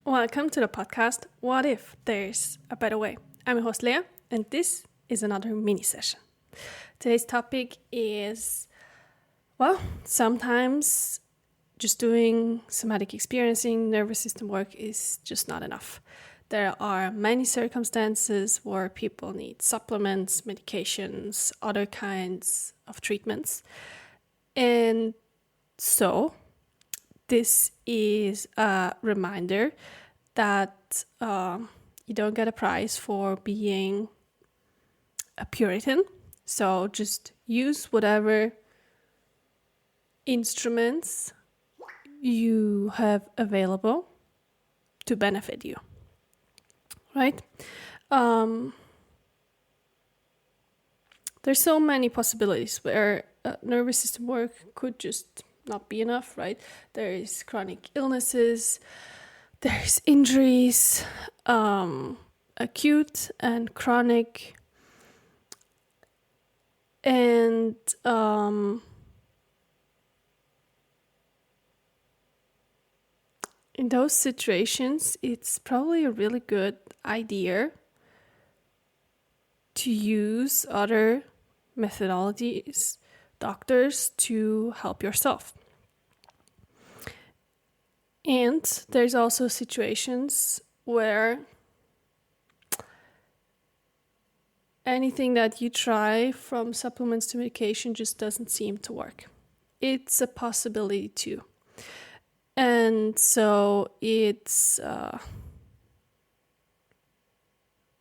Welcome to the podcast, What If There's a Better Way? I'm your host Leah, and this is another mini session. Today's topic is, sometimes just doing somatic experiencing, nervous system work is just not enough. There are many circumstances where people need supplements, medications, other kinds of treatments. And so this is a reminder that you don't get a prize for being a Puritan. So just use whatever instruments you have available to benefit you, right? There's so many possibilities where nervous system work could just not be enough, right? There is chronic illnesses, there's injuries, acute and chronic, and in those situations, it's probably a really good idea to use other methodologies, doctors, to help yourself. And there's also situations where anything that you try, from supplements to medication, just doesn't seem to work. It's a possibility too. And so it's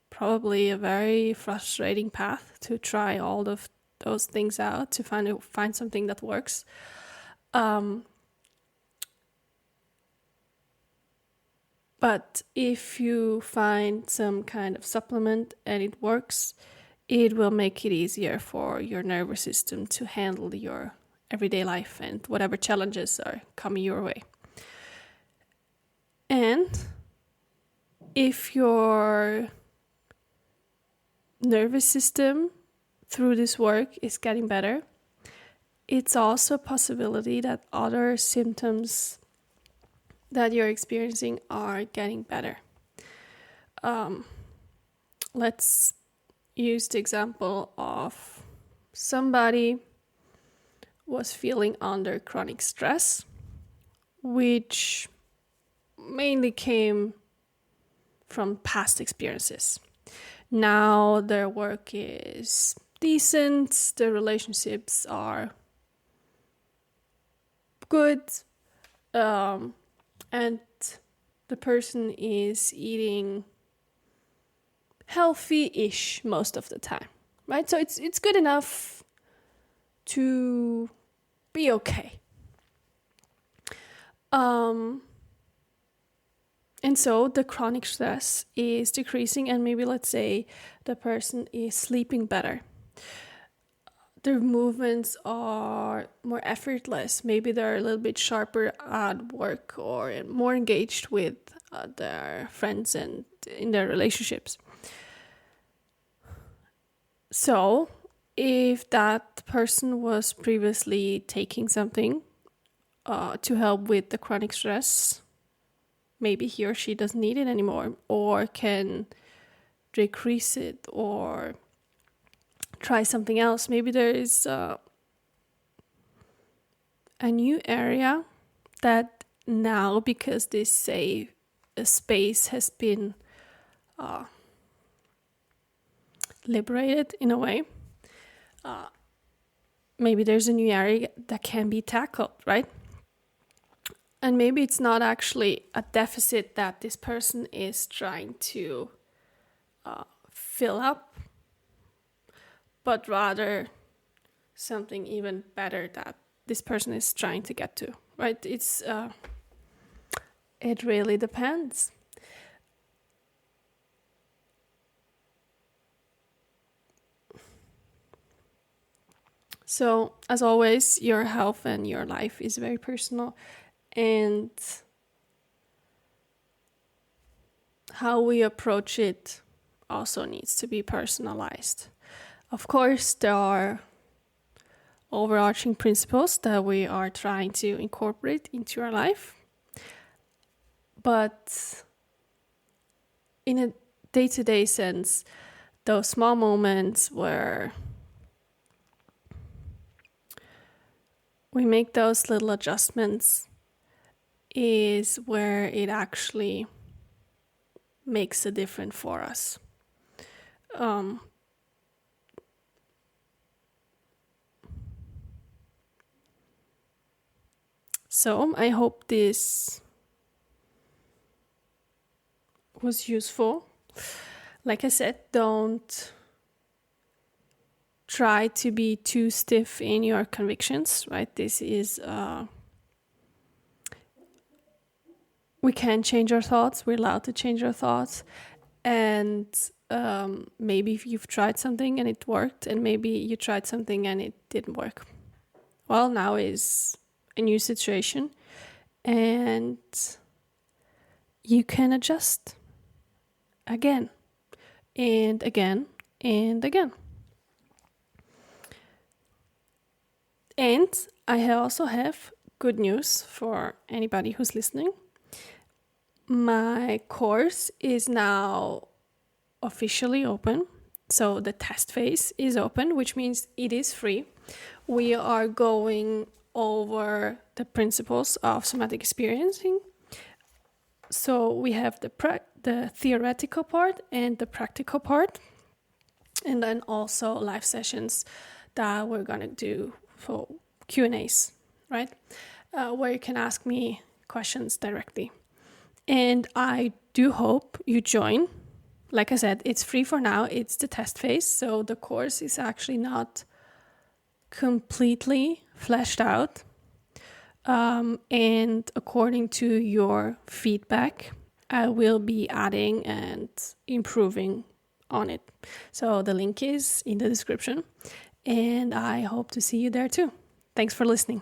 probably a very frustrating path to try all of those things out, to find something that works. But if you find some kind of supplement and it works, it will make it easier for your nervous system to handle your everyday life and whatever challenges are coming your way. And if your nervous system through this work is getting better, it's also a possibility that other symptoms that you're experiencing are getting better. Let's use the example of somebody was feeling under chronic stress, which mainly came from past experiences. Now their work is decent, their relationships are good, and the person is eating healthy-ish most of the time, right? So it's good enough to be okay. And so the chronic stress is decreasing, and maybe let's say the person is sleeping better. Their movements are more effortless. Maybe they're a little bit sharper at work or more engaged with their friends and in their relationships. So if that person was previously taking something to help with the chronic stress, maybe he or she doesn't need it anymore, or can decrease it, or try something else. Maybe there is a new area that now, because this space has been liberated in a way, maybe there's a new area that can be tackled, right? And maybe it's not actually a deficit that this person is trying to fill up, but rather something even better that this person is trying to get to, right? It really depends. So, as always, your health and your life is very personal, and how we approach it also needs to be personalized. Of course, there are overarching principles that we are trying to incorporate into our life, but in a day-to-day sense, those small moments where we make those little adjustments is where it actually makes a difference for us. So I hope this was useful. Like I said, don't try to be too stiff in your convictions, right? This is, we can change our thoughts. We're allowed to change our thoughts. And maybe if you've tried something and it worked, and maybe you tried something and it didn't work. Well, now is a new situation, and you can adjust again and again and again. And I also have good news for anybody who's listening. My course is now officially open. So the test phase is open, which means it is free. We are going over the principles of somatic experiencing. So we have the theoretical part and the practical part, and then also live sessions that we're going to do for Q&As, right? Where you can ask me questions directly. And I do hope you join. Like I said, it's free for now. It's the test phase. So the course is actually not completely fleshed out. And according to your feedback, I will be adding and improving on it. So the link is in the description. And I hope to see you there too. Thanks for listening.